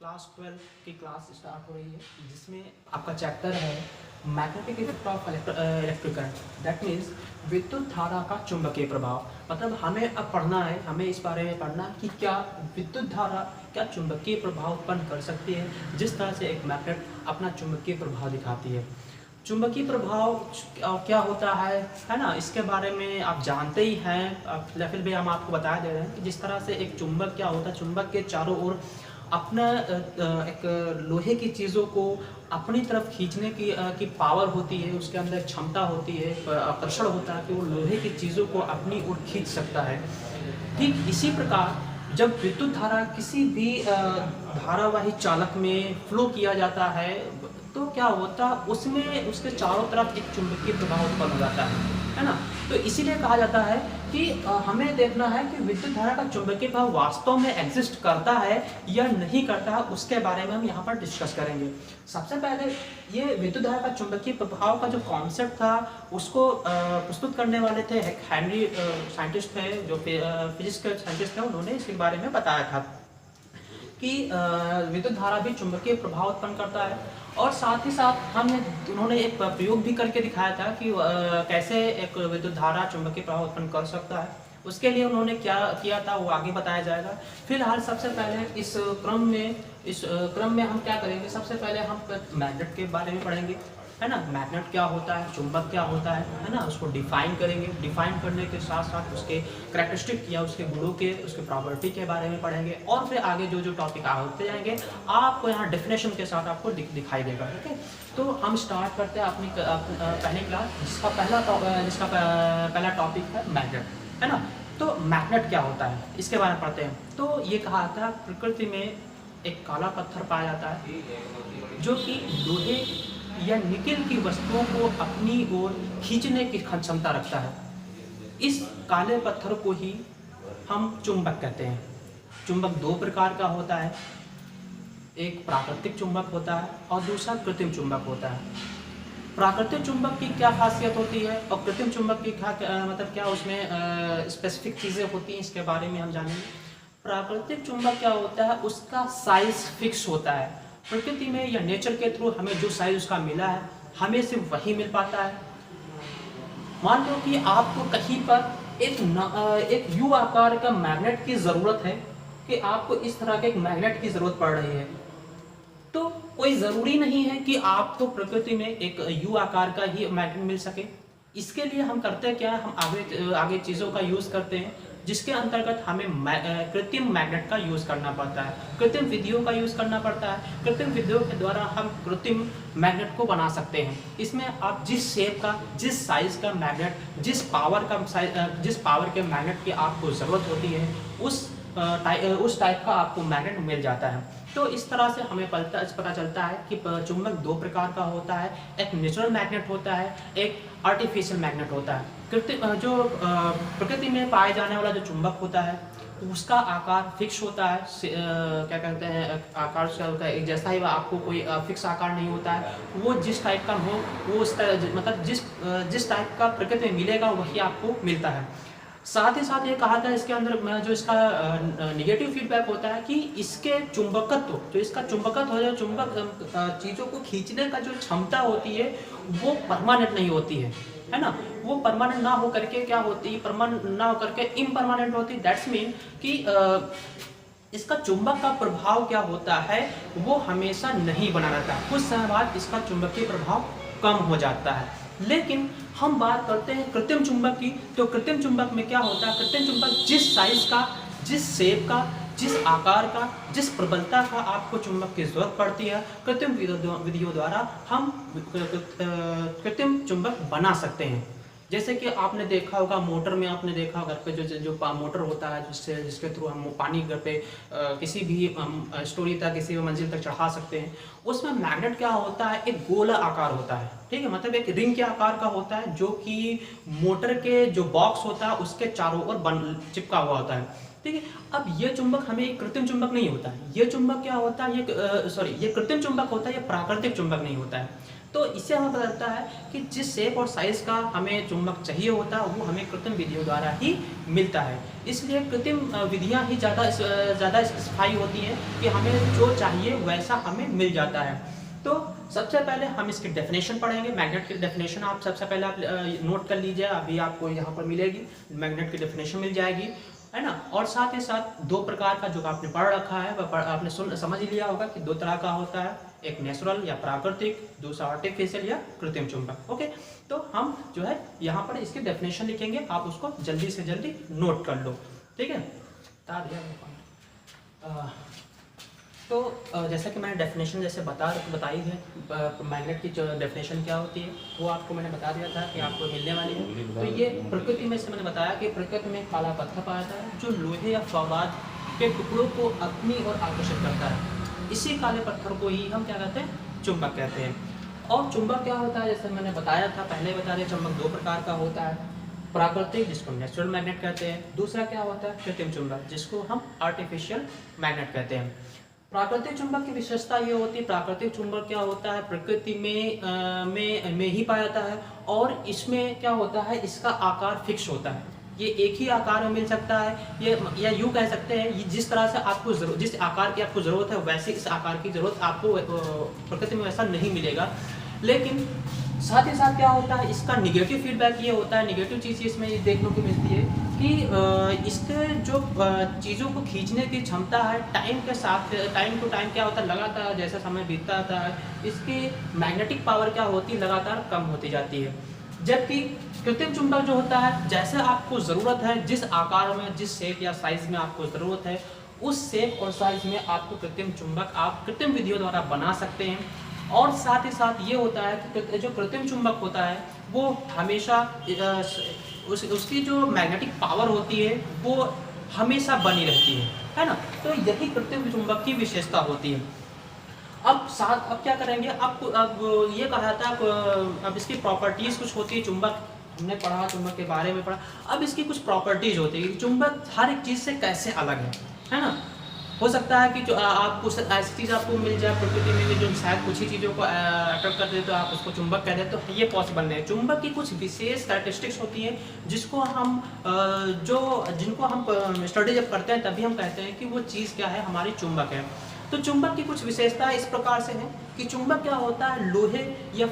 Class 12 की class start हो रही है जिसमें आपका चैप्टर है magnetic effect of electric current. That means विद्युत धारा का चुंबकीय प्रभाव। मतलब हमें अब पढ़ना है, हमें इस बारे में पढ़ना है कि क्या विद्युत धारा क्या चुंबकीय प्रभाव उत्पन्न कर सकती है, जिस तरह से एक मैग्नेट अपना चुंबकीय प्रभाव दिखाती है। चुंबकीय प्रभाव क्या होता है ना, इसके बारे में आप जानते ही हैं। फिर भी हम आपको बता दे रहे हैं कि जिस तरह से एक चुंबक क्या होता है, चुंबक के चारों ओर अपना एक लोहे की चीज़ों को अपनी तरफ खींचने की पावर होती है, उसके अंदर क्षमता होती है, आकर्षण होता है कि वो लोहे की चीज़ों को अपनी ओर खींच सकता है। ठीक इसी प्रकार जब विद्युत धारा किसी भी धारावाही चालक में फ्लो किया जाता है तो क्या होता, उसमें उसके चारों तरफ एक चुंबकीय प्रभाव उत्पन्न हो जाता है ना। तो इसीलिए कहा जाता है कि हमें देखना है कि विद्युत धारा का चुंबकीय प्रभाव वास्तव में एग्जिस्ट करता है या नहीं करता है, उसके बारे में हम यहाँ पर डिस्कस करेंगे। सबसे पहले ये विद्युत धारा का चुंबकीय प्रभाव का जो कॉन्सेप्ट था उसको प्रस्तुत करने वाले थे एक हेनरी साइंटिस्ट थे, जो फिजिक्स के साइंटिस्ट थे। उन्होंने इसके बारे में बताया था कि विद्युत धारा भी चुंबकीय प्रभाव उत्पन्न करता है, और साथ ही साथ उन्होंने एक प्रयोग भी करके दिखाया था कि कैसे एक विद्युत धारा चुंबकीय प्रभाव उत्पन्न कर सकता है। उसके लिए उन्होंने क्या किया था वो आगे बताया जाएगा। फिलहाल सबसे पहले इस क्रम में हम क्या करेंगे, सबसे पहले हम मैग्नेट के बारे में पढ़ेंगे, है ना। मैग्नेट क्या होता है, चुंबक क्या होता है ना, उसको डिफाइन करेंगे। डिफाइन करने के साथ साथ उसके कैरेक्टरिस्टिक या उसके गुणों के, उसके प्रॉपर्टी के बारे में पढ़ेंगे, और फिर आगे जो जो टॉपिक होते जाएंगे आपको यहाँ डेफिनेशन के साथ आपको दिखाई देगा। ठीक है, तो हम स्टार्ट करते हैं अपनी पहली क्लास, जिसका पहला टॉपिक है मैग्नेट, है ना। तो मैग्नेट क्या होता है इसके बारे में पढ़ते हैं। तो ये कहा था प्रकृति में एक काला पत्थर पाया जाता है जो कि लोहे या निकेल की वस्तुओं को अपनी ओर खींचने की क्षमता रखता है। इस काले पत्थर को ही हम चुंबक कहते हैं। चुंबक दो प्रकार का होता है, एक प्राकृतिक चुंबक होता है और दूसरा कृत्रिम चुंबक होता है। प्राकृतिक चुंबक की क्या खासियत होती है और कृत्रिम चुंबक की मतलब क्या उसमें स्पेसिफिक चीज़ें होती हैं, इसके बारे में हम जानेंगे। प्राकृतिक चुंबक क्या होता है, उसका साइज फिक्स होता है। प्रकृति में या नेचर के थ्रू हमें जो साइज उसका मिला है हमें सिर्फ वही मिल पाता है। मान लो कि आपको कहीं पर एक यू आकार का मैग्नेट की ज़रूरत है, कि आपको इस तरह के एक मैग्नेट की ज़रूरत पड़ रही है, तो कोई ज़रूरी नहीं है कि आपको प्रकृति में एक यू आकार का ही मैग्नेट मिल सके। इसके लिए हम करते क्या, हम आगे चीज़ों का यूज़ करते हैं, जिसके अंतर्गत हमें कृत्रिम मैग्नेट का यूज़ करना पड़ता है, कृत्रिम विधियों का यूज़ करना पड़ता है। कृत्रिम विधियों के द्वारा हम कृत्रिम मैग्नेट को बना सकते हैं। इसमें आप जिस शेप का, जिस साइज़ का मैग्नेट, जिस पावर के मैग्नेट की आपको ज़रूरत होती है, उस टाइप का आपको मैग्नेट मिल जाता है। तो इस तरह से हमें पता चलता है कि चुंबक दो प्रकार का होता है, एक नेचुरल मैग्नेट होता है, एक आर्टिफिशियल मैग्नेट होता है। प्रकृति में पाए जाने वाला जो चुंबक होता है उसका आकार फिक्स होता है, क्या कहते हैं, आकार से होता है एक जैसा ही, आपको कोई फिक्स आकार नहीं होता है। वो जिस टाइप का हो वो उस मतलब जिस टाइप का प्रकृति में मिलेगा वही आपको मिलता है। साथ ही साथ ये कहा था इसके अंदर जो इसका निगेटिव फीडबैक होता है कि इसके चुंबकत्व, जो इसका चुंबकत्व है, चुंबक चीज़ों को खींचने का जो क्षमता होती है वो परमानेंट नहीं होती है ना। वो परमानेंट ना हो करके क्या होती है, परमानेंट ना हो करके इम्परमानेंट होती है। दैट्स मीन कि इसका चुंबक का प्रभाव क्या होता है वो हमेशा नहीं बना रहता, कुछ समय बाद इसका चुंबकीय प्रभाव कम हो जाता है। लेकिन हम बात करते हैं कृत्रिम चुंबक की, तो कृत्रिम चुंबक में क्या होता है, कृत्रिम चुंबक जिस साइज का, जिस शेप का, जिस आकार का, जिस प्रबलता का आपको चुंबक की जरूरत पड़ती है, कृत्रिम विधियों द्वारा हम कृत्रिम चुंबक बना सकते हैं। जैसे कि आपने देखा होगा मोटर में, आपने देखा घर पे जो मोटर होता है जिसके थ्रू हम पानी घर पे किसी भी स्टोरी तक, किसी भी मंजिल तक चढ़ा सकते हैं। उसमें मैग्नेट क्या होता है, एक गोला आकार होता है, ठीक है, मतलब एक रिंग के आकार का होता है, जो कि मोटर के जो बॉक्स होता है उसके चारों ओर चिपका हुआ होता है, ठीक है। अब ये चुंबक हमें एक कृत्रिम चुंबक नहीं होता है। ये चुंबक क्या होता है, ये कृत्रिम चुंबक होता है, ये प्राकृतिक चुंबक नहीं होता है। तो इससे हमें पता चलता है कि जिस शेप और साइज़ का हमें चुंबक चाहिए होता है वो हमें कृत्रिम विधियों द्वारा ही मिलता है। इसलिए कृत्रिम विधियाँ ही ज़्यादा स्पेसिफाई होती हैं कि हमें जो चाहिए वैसा हमें मिल जाता है। तो सबसे पहले हम इसकी डेफिनेशन पढ़ेंगे। मैग्नेट की डेफिनेशन आप सबसे पहले आप नोट कर लीजिए, अभी आपको यहाँ पर मिलेगी, मैग्नेट की डेफिनेशन मिल जाएगी, है ना। और साथ ही साथ दो प्रकार का जो आपने पढ़ रखा है वह आपने समझ लिया होगा कि दो तरह का होता है, एक नेचुरल या प्राकृतिक, दूसरा आर्टिफिशियल या कृत्रिम चुंबक। ओके, तो हम जो है यहाँ पर इसकी डेफिनेशन लिखेंगे, आप उसको जल्दी से जल्दी नोट कर लो, ठीक है। तो जैसा कि मैंने डेफिनेशन जैसे बताई है, मैग्नेट की जो डेफिनेशन क्या होती है वो आपको मैंने बता दिया था कि आपको मिलने वाली है। तो ये प्रकृति में से मैंने बताया कि प्रकृति में काला पत्थर पाया जाता है जो लोहे या फौलाद के टुकड़ों को अपनी ओर आकर्षित करता है। इसी काले पत्थर को ही हम क्या कहते हैं, चुंबक कहते हैं। और चुंबक क्या होता है, जैसे मैंने बताया था, पहले बता दिया, चुंबक दो प्रकार का होता है, प्राकृतिक जिसको नेचुरल मैग्नेट कहते हैं, दूसरा क्या होता है कृत्रिम चुंबक जिसको हम आर्टिफिशियल मैग्नेट कहते हैं। प्राकृतिक चुंबक की विशेषता ये होती है, प्राकृतिक चुंबक क्या होता है, प्रकृति में ही पाया जाता है और इसमें क्या होता है, इसका आकार फिक्स होता है, ये एक ही आकार में मिल सकता है, ये या यूँ कह सकते हैं ये जिस तरह से आपको जिस आकार की आपको ज़रूरत है वैसे इस आकार की ज़रूरत आपको प्रकृति में वैसा नहीं मिलेगा। लेकिन साथ ही साथ क्या होता है, इसका निगेटिव फीडबैक ये होता है, निगेटिव चीज़ इसमें ये देखने को मिलती है कि इसके जो चीज़ों को खींचने की क्षमता है टाइम के साथ, टाइम टू टाइम क्या होता है, लगातार जैसा समय बीतता जाता है इसकी मैग्नेटिक पावर क्या होती है, लगातार कम होती जाती है। जबकि कृत्रिम चुंबक जो होता है, जैसे आपको ज़रूरत है, जिस आकार में, जिस शेप या साइज़ में आपको ज़रूरत है, उस शेप और साइज़ में आपको कृत्रिम चुंबक आप कृत्रिम विधियों द्वारा बना सकते हैं। और साथ ही साथ ये होता है कि जो कृत्रिम चुंबक होता है वो हमेशा उसकी जो मैग्नेटिक पावर होती है वो हमेशा बनी रहती है ना। तो यही कृत्रिम चुंबक की विशेषता होती है। अब क्या करेंगे, अब ये कहा था, अब इसकी प्रॉपर्टीज़ कुछ होती है, चुंबक हमने पढ़ा, चुंबक के बारे में पढ़ा, अब इसकी कुछ प्रॉपर्टीज़ होती है, चुंबक हर एक चीज़ से कैसे अलग है ना। हो सकता है कि जो आप कुछ ऐसी चीज़ आपको मिल जाए प्रकृति में जो शायद कुछ ही चीज़ों को अट्रैक्ट कर दे तो आप उसको चुंबक कह दें, तो ये पॉसिबल नहीं है। चुंबक की कुछ विशेष कैरेक्टरिस्टिक्स होती हैं जिसको हम जिनको हम स्टडी जब करते हैं तभी हम कहते हैं कि वो चीज़ क्या है, हमारी चुंबक है। तो चुंबक की कुछ विशेषताएं इस प्रकार से हैं कि चुंबक क्या होता है, लोहे या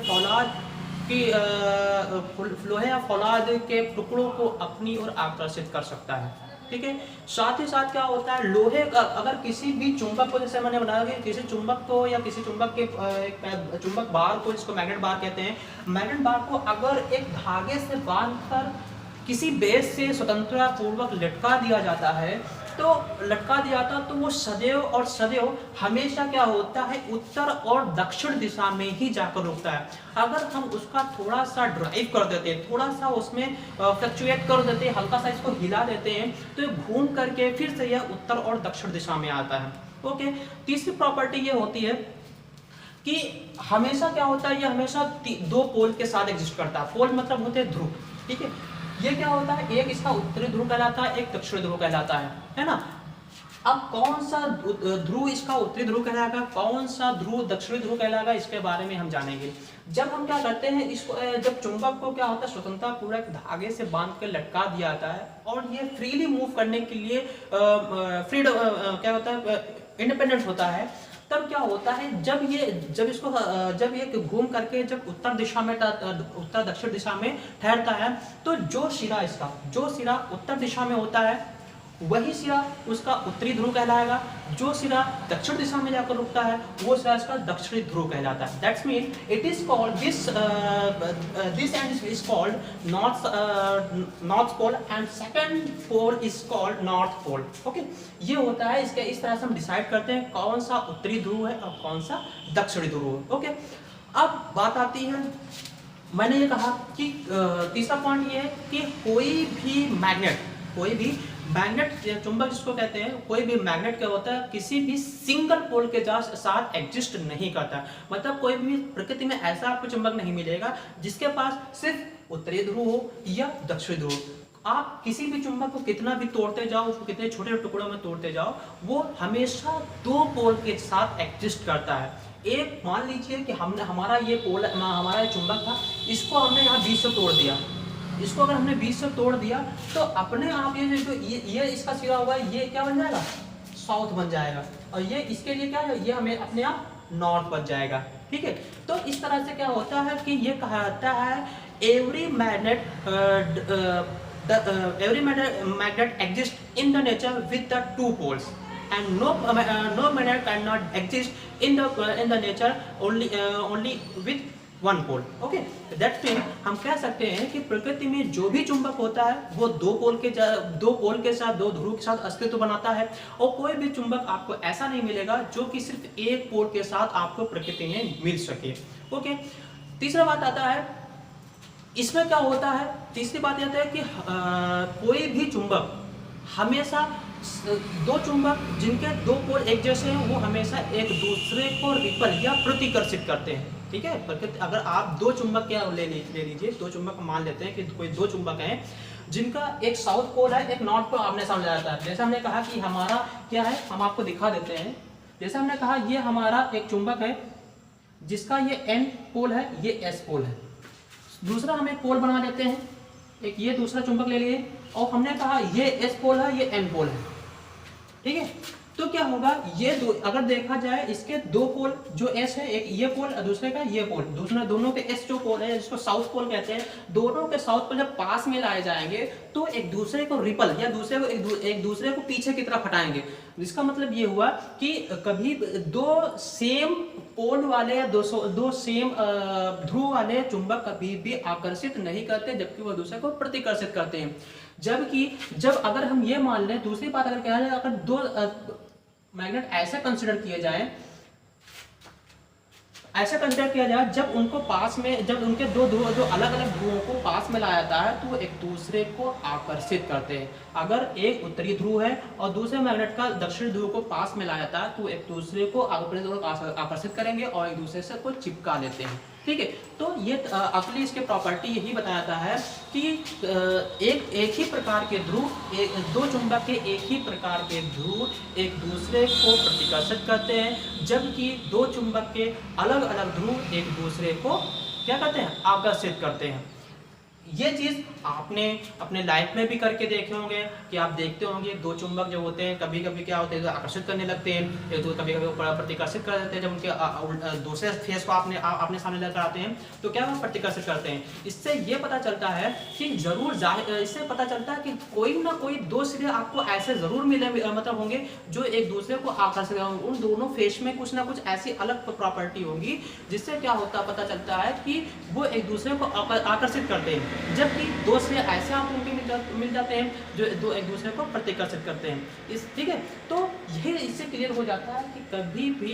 फौलाद के टुकड़ों को अपनी ओर आकर्षित कर सकता है, ठीक है। साथ ही साथ क्या होता है, लोहे का अगर किसी भी चुंबक को, जैसे मैंने बताया कि किसी चुंबक को या किसी चुंबक के चुंबक बार को, जिसको मैग्नेट बार कहते हैं, मैग्नेट बार को अगर एक धागे से बांधकर किसी बेस से स्वतंत्रता पूर्वक लटका दिया जाता है तो वो सदैव हमेशा क्या होता है, उत्तर और दक्षिण दिशा में ही जाकर रुकता है। अगर हम उसका थोड़ा सा ड्राइव कर देते हैं, थोड़ा सा उसमें फ्लक्चुएट कर देते हैं, हल्का सा इसको हिला देते हैं, तो ये घूम करके फिर से यह उत्तर और दक्षिण दिशा में आता है। ओके, तीसरी प्रॉपर्टी ये होती है कि हमेशा क्या होता है, ये हमेशा दो पोल के साथ एग्जिस्ट करता है। पोल मतलब होते हैं ध्रुव, ठीक है। ये क्या होता है, एक इसका उत्तरी ध्रुव कहलाता है, एक दक्षिणी ध्रुव कहलाता है ना। अब कौन सा ध्रुव इसका उत्तरी ध्रुव कहलाएगा, कौन सा ध्रुव दक्षिणी ध्रुव कहलाएगा, इसके बारे में हम जानेंगे। जब हम क्या करते हैं, इसको जब चुंबक को क्या होता है, स्वतंत्रता पूर्वक धागे से बांध कर लटका दिया जाता है और ये फ्रीली मूव करने के लिए क्या होता है, इंडिपेंडेंट होता है। तब क्या होता है, जब ये घूम करके जब उत्तर दक्षिण दिशा में ठहरता है, तो जो सिरा उत्तर दिशा में होता है वही सिरा उसका उत्तरी ध्रुव कहलाएगा, जो सिरा दक्षिण दिशा में जाकर रुकता है वो सिरा इसका दक्षिणी ध्रुव कहलाता है। That's mean it is called this end is called north pole and second pole is called north pole. Okay, ये होता है, इसके इस तरह से हम डिसाइड करते हैं कौन सा उत्तरी ध्रुव है और कौन सा दक्षिणी ध्रुव है। ओके, अब बात आती है, मैंने ये कहा कि तीसरा पॉइंट ये है कि कोई भी मैग्नेट चुंबक जिसको कहते हैं, कोई भी मैग्नेट क्या होता है, किसी भी सिंगल पोल के साथ एग्जिस्ट नहीं करता। मतलब कोई भी प्रकृति में ऐसा आपको चुंबक नहीं मिलेगा जिसके पास सिर्फ उत्तरी ध्रुव हो या दक्षिणी ध्रुव। आप किसी भी चुंबक को कितना भी तोड़ते जाओ, उसको कितने छोटे टुकड़ों में तोड़ते जाओ, वो हमेशा दो पोल के साथ एग्जिस्ट करता है। एक मान लीजिए कि हमने हमारा ये चुंबक था, इसको हमने यहाँ 20 से तोड़ दिया। इसको अगर हमने 20 से तोड़ दिया तो अपने आप ये इसका सिरा हुआ है, ये क्या बन जाएगा, साउथ बन जाएगा, और ये इसके लिए क्या है, ये हमें अपने आप नॉर्थ बन जाएगा। ठीक है, तो इस तरह से क्या होता है कि ये कहा जाता है every magnet exists in the nature with the two poles and no magnet cannot exist in the nature only with one pole. Okay, that means हम कह सकते हैं कि प्रकृति में जो भी चुंबक होता है वो दो पोल के साथ, दो ध्रुव के साथ अस्तित्व बनाता है, और कोई भी चुंबक आपको ऐसा नहीं मिलेगा जो कि सिर्फ एक पोल के साथ आपको प्रकृति में मिल सके। ओके, तीसरा बात आता है इसमें क्या होता है, तीसरी बात यह है कि कोई भी चुंबक हमेशा, दो चुंबक जिनके दो पोल एक जैसे हैं वो हमेशा एक दूसरे को रिपल या प्रतिकर्षित करते हैं। ठीक है, अगर आप दो चुंबक क्या ले लीजिए, दो चुंबक मान लेते हैं कि कोई दो चुंबक हैं जिनका एक साउथ पोल है, एक नॉर्थ पोल आमने सामने जाता है। जैसे हमने कहा कि हमारा क्या है, हम आपको दिखा देते हैं। जैसे हमने कहा ये हमारा एक चुंबक है जिसका ये N पोल है, ये S पोल है। दूसरा हम एक पोल बना लेते हैं, एक ये दूसरा चुंबक ले लिए, और हमने कहा ये S पोल है, ये N पोल है। ठीक है, तो क्या होगा, ये दो अगर देखा जाए इसके दो पोल जो S है, एक ये पोल और दूसरे का ये पोल, दोनों के S जो पोल है जिसको साउथ पोल कहते हैं, दोनों के साउथ पोल जब पास में लाए जाएंगे तो एक दूसरे को रिपल या एक दूसरे को पीछे की तरफ हटाएंगे। जिसका मतलब ये हुआ कि कभी दो सेम पोल वाले या दो सेम ध्रुव वाले चुंबक कभी भी आकर्षित नहीं करते, जबकि वो दूसरे को प्रतिकर्षित करते हैं। जब अगर हम ये मान लें, दूसरी बात अगर कहा जाए, अगर दो मैग्नेट ऐसे कंसिडर किया जाए, जब उनको पास में, जब उनके दो अलग अलग ध्रुवों को पास में लाया जाता है तो एक दूसरे को आकर्षित करते हैं। अगर एक उत्तरी ध्रुव है और दूसरे मैग्नेट का दक्षिणी ध्रुव को पास में लाया जाता है तो एक दूसरे को आकर्षित करेंगे और एक दूसरे से को चिपका लेते हैं। ठीक है, तो ये अगली इसके प्रॉपर्टी यही बताया है कि एक ही प्रकार के ध्रुव, दो चुंबक के एक ही प्रकार के ध्रुव एक दूसरे को प्रतिकर्षित करते हैं, जबकि दो चुंबक के अलग अलग ध्रुव एक दूसरे को क्या करते हैं, आकर्षित करते हैं। ये चीज आपने अपने लाइफ में भी करके देखे होंगे कि आप देखते होंगे दो चुंबक जो होते हैं कभी कभी क्या होते हैं, आकर्षित करने लगते हैं, एक दूसरे कभी कभी प्रतिकर्षित कर देते हैं। जब उनके दूसरे फेस को आपने सामने लेकर आते हैं तो क्या वो प्रतिकर्षित करते हैं। इससे ये पता चलता है कि इससे पता चलता है कि कोई ना कोई दो सिरे आपको ऐसे जरूर मिले, मतलब होंगे जो एक दूसरे को आकर्षित होंगे। उन दोनों फेस में कुछ ना कुछ ऐसी अलग प्रॉपर्टी होगी जिससे क्या होता पता चलता है कि वो एक दूसरे को आकर्षित करते हैं, जबकि दो सिरे ऐसे आपको मिल जाते हैं जो दो एक दूसरे को प्रतिकर्षित करते हैं। ठीक है, तो यही इससे क्लियर हो जाता है कि कभी भी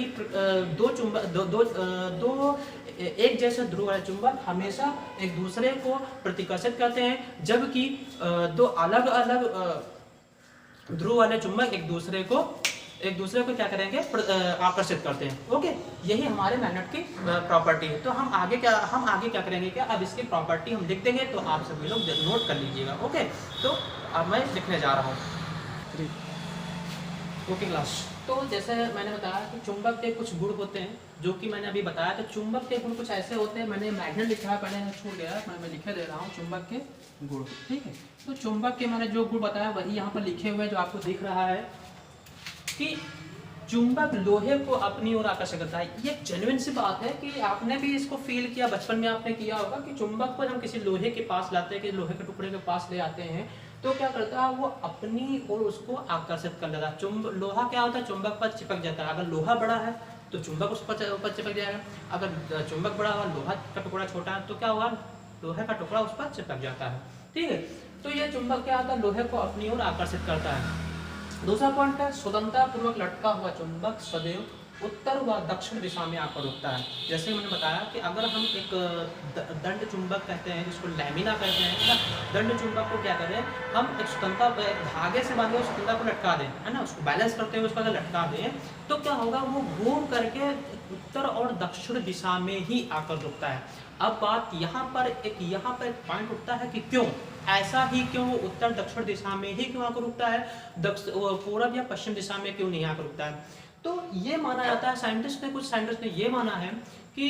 दो एक जैसे ध्रुव वाले चुंबक हमेशा एक दूसरे को प्रतिकर्षित करते हैं, जबकि दो अलग अलग ध्रुव वाले चुंबक एक दूसरे को क्या करेंगे, आकर्षित करते हैं। ओके, यही हमारे मैग्नेट की प्रॉपर्टी है। तो हम आगे क्या करेंगे, क्या अब इसकी प्रॉपर्टी हम लिख देंगे, तो आप सभी लोग नोट कर लीजिएगा। ओके, तो अब मैं लिखने जा रहा हूँ। ओके क्लास, तो जैसे मैंने बताया कि चुंबक के कुछ गुण होते हैं जो कि मैंने अभी बताया। तो चुंबक के गुण कुछ ऐसे होते हैं, मैंने मैग्नेट लिखा है, पहले छूट गया, मैं लिखे दे रहा हूँ चुंबक के गुण। ठीक है, तो चुंबक के मैंने जो गुण बताया वही यहाँ पर लिखे हुए हैं, जो आपको दिख रहा है कि चुंबक लोहे को अपनी ओर आकर्षित करता है। ये जेन्युइन सी बात है कि आपने भी इसको फील किया, बचपन में आपने किया होगा कि चुंबक को हम किसी लोहे के पास लाते हैं, कि लोहे के टुकड़े के पास ले आते हैं, तो क्या करता है वो अपनी ओर उसको आकर्षित कर लेता है। लोहा क्या होता है, चुंबक पर चिपक जाता है। अगर लोहा बड़ा है तो चुंबक उस पर चिपक जाएगा, अगर चुंबक बड़ा हुआ, लोहा का टुकड़ा छोटा है तो क्या होगा, लोहे का टुकड़ा उस पर चिपक जाता है। ठीक है, तो ये चुंबक क्या होता है, लोहे को अपनी ओर आकर्षित करता है। दूसरा पॉइंट है, स्वतंत्रता पूर्वक लटका हुआ चुंबक सदैव उत्तर व दक्षिण दिशा में आकर रुकता है। जैसे मैंने बताया कि अगर हम एक दंड चुंबक कहते हैं, जिसको लैमिना कहते हैं, दंड चुंबक को क्या करें, हम एक स्वतंत्रता धागे से बांधे हुए स्वतंत्रता को लटका दें, है ना, उसको बैलेंस करते हुए उसको अगर लटका दें तो क्या होगा, वो घूम करके उत्तर और दक्षिण दिशा में ही आकर रुकता है। अब बात यहाँ पर एक पॉइंट उठता है कि क्यों, ऐसा ही क्यों वो उत्तर दक्षिण दिशा में ही क्यों आकर रुकता है, पूरब या पश्चिम दिशा में क्यों नहीं आकर रुकता है। तो ये माना जाता है, कुछ साइंटिस्ट ने ये माना है कि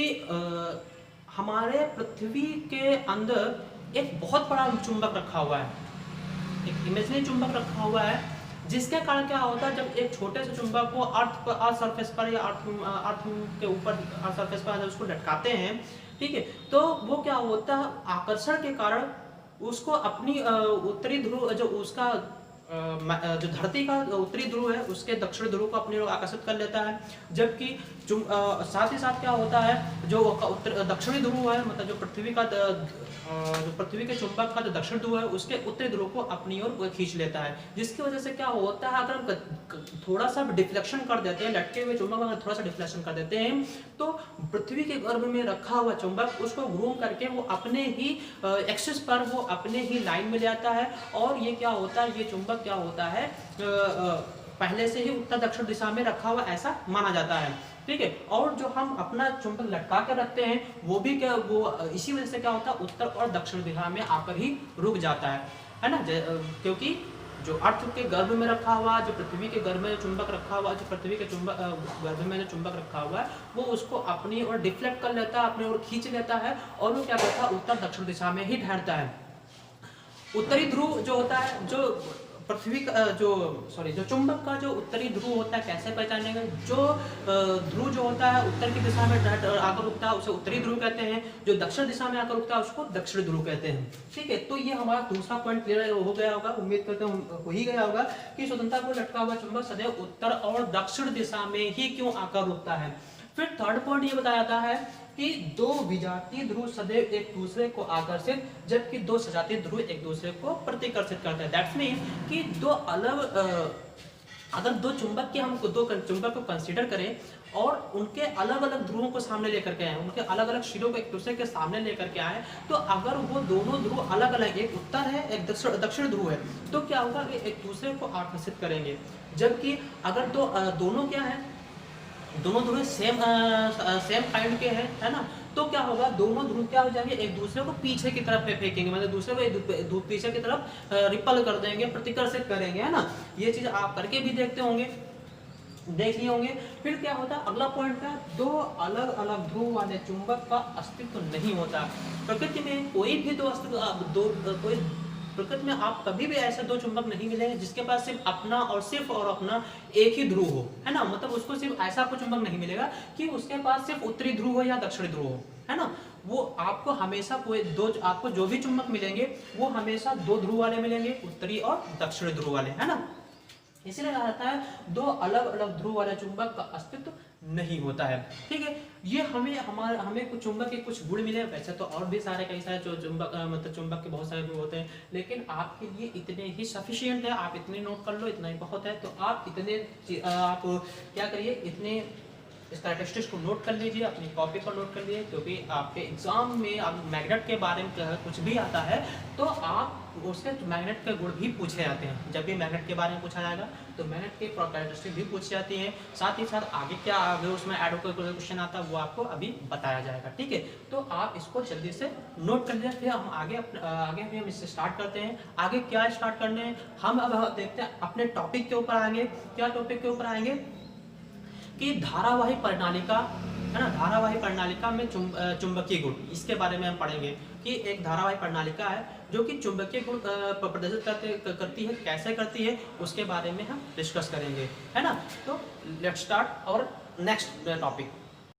हमारे पृथ्वी के अंदर एक बहुत बड़ा चुंबक रखा हुआ है, एक इमेजिनरी चुंबक रखा हुआ है, जिसके कारण क्या होता है, जब एक छोटे से चुंबक को अर्थ सरफेस पर या अर्थ के ऊपर अर्थ सरफेस पर जब उसको लटकाते हैं, ठीक है, तो वो क्या होता है, आकर्षण के कारण उसको अपनी उत्तरी ध्रुव जो उसका जो धरती का उत्तरी ध्रुव है उसके दक्षिण ध्रुव को अपनी ओर आकर्षित कर लेता है, जबकि साथ ही साथ क्या होता है, जो दक्षिणी ध्रुव है, मतलब जो पृथ्वी के चुंबक का जो दक्षिण ध्रुव है उसके उत्तरी ध्रुव को अपनी ओर खींच लेता है, जिसकी वजह से क्या होता है, अगर हम थोड़ा सा डिफ्लेक्शन कर देते हैं, लटके हुए चुंबक में थोड़ा सा डिफ्लेक्शन कर देते हैं, तो पृथ्वी के गर्भ में रखा हुआ चुंबक उसको घूम करके वो अपने ही एक्सिस पर वो अपने ही लाइन में ले आता है, और ये क्या होता है, ये चुंबक क्या होता है, पहले से ही उत्तर दक्षिण दिशा में रखा हुआ ऐसा माना जाता है, ठीक है। और जो हम अपना चुंबक लटका के रखते हैं वो भी क्या, वो इसी वजह से क्या होता है, उत्तर और दक्षिण दिशा में आकर ही रुक जाता है ना, क्योंकि जो अर्थ के गर्भ में रखा हुआ, जो पृथ्वी के गर्भ में चुंबक रखा हुआ, जो पृथ्वी के चुंबक गर्भ में जो चुंबक रखा हुआ है वो उसको अपनी ओर डिफ्लेक्ट कर लेता है, अपनी ओर खींच लेता है, और वो क्या करता है, उत्तर दक्षिण दिशा में ही ठहरता है। उत्तरी ध्रुव जो होता है, जो पृथ्वी का जो चुंबक का जो उत्तरी ध्रुव होता है, कैसे पहचानेंगे, जो ध्रुव जो होता है उत्तर की दिशा में आकर रुकता है उसे उत्तरी ध्रुव कहते हैं, जो दक्षिण दिशा में आकर रुकता है उसको दक्षिण ध्रुव कहते हैं, ठीक है। तो ये हमारा दूसरा पॉइंट क्लियर हो गया होगा, उम्मीद करते हैं हो ही गया होगा कि स्वतंत्रता को लटका हुआ चुंबक सदैव उत्तर और दक्षिण दिशा में ही क्यों आकर रुकता है। फिर थर्ड पॉइंट ये बताया जाता है कि दो विजातीय ध्रुव सदैव एक दूसरे को आकर्षित, जबकि दो सजातीय ध्रुव एक दूसरे को प्रतिकर्षित करते हैं। दैट्स मीन कि दो अलग अगर दो चुंबक के हम दो चुंबक को कंसीडर करें और उनके अलग अलग ध्रुवों को सामने लेकर के आए, उनके अलग अलग शिरों को एक दूसरे के सामने लेकर के आए, तो अगर वो दोनों ध्रुव अलग अलग, एक उत्तर है एक दक्षिण ध्रुव है, तो क्या होगा, एक दूसरे को आकर्षित करेंगे। जबकि अगर दोनों क्या है, दोनों ध्रुव सेम काइंड के हैं, है ना, तो क्या होगा, दोनों ध्रुव क्या हो जाएंगे, एक दूसरे को पीछे की तरफ फेंकेंगे, मतलब दूसरे को पीछे की तरफ रिपल कर देंगे, प्रतिकर्षित करेंगे, है ना। ये चीज आप करके भी देख लिए होंगे। फिर क्या होता है, अगला पॉइंट है, दो अलग अलग ध्रुव वाले चुंबक का अस्तित्व नहीं होता। प्रकृति में कोई भी प्रकृति में आप कभी भी ऐसे दो चुंबक नहीं मिलेंगे जिसके पास सिर्फ और अपना एक ही ध्रुव हो, है ना, मतलब उसको सिर्फ ऐसा कोई चुंबक नहीं मिलेगा कि उसके पास सिर्फ उत्तरी ध्रुव हो या दक्षिणी ध्रुव हो, है ना। वो आपको हमेशा आपको जो भी चुंबक मिलेंगे वो हमेशा दो ध्रुव वाले मिलेंगे, उत्तरी और दक्षिणी ध्रुव वाले, है ना। इसलिए कहा जाता है दो अलग अलग ध्रुव वाले चुंबक का अस्तित्व नहीं होता है, ठीक है। ये हमें कुछ चुंबक के कुछ गुण मिले, वैसे तो और भी कई सारे जो चुंबक के बहुत सारे गुण होते हैं, लेकिन आपके लिए इतने ही सफिशिएंट है, आप इतने नोट कर लो, इतना ही बहुत है। तो आप क्या करिए, इतने स्टैटिस्टिक्स को नोट कर लीजिए, अपनी कॉपी पर नोट कर लीजिए, क्योंकि आपके एग्जाम में अब मैग्नेट के बारे में कुछ भी आता है तो आप उसके मैग्नेट के गुण भी पूछे जाते हैं। जब भी मैग्नेट के बारे में पूछा जाएगा तो मैग्नेट के कैरेक्टरिस्टिक भी पूछी जाती हैं, साथ ही साथ आगे क्या उसमें ऐड होकर क्वेश्चन आता है वो आपको अभी बताया जाएगा, ठीक है। तो आप इसको जल्दी से नोट कर लीजिए। फिर हम आगे हम इससे स्टार्ट करते हैं। आगे क्या स्टार्ट करने हैं, हम अब देखते हैं अपने टॉपिक के ऊपर आएंगे। क्या टॉपिक के ऊपर आएंगे कि धारावाही प्रणालिका, है ना, धारावाही प्रणालिका में चुंबकीय गुण, इसके बारे में हम पढ़ेंगे कि एक धारावाही प्रणालिका है जो कि चुंबकीय गुण प्रदर्शित करती है, कैसे करती है, उसके बारे में हम डिस्कस करेंगे, है ना। तो लेट्स स्टार्ट और नेक्स्ट टॉपिक।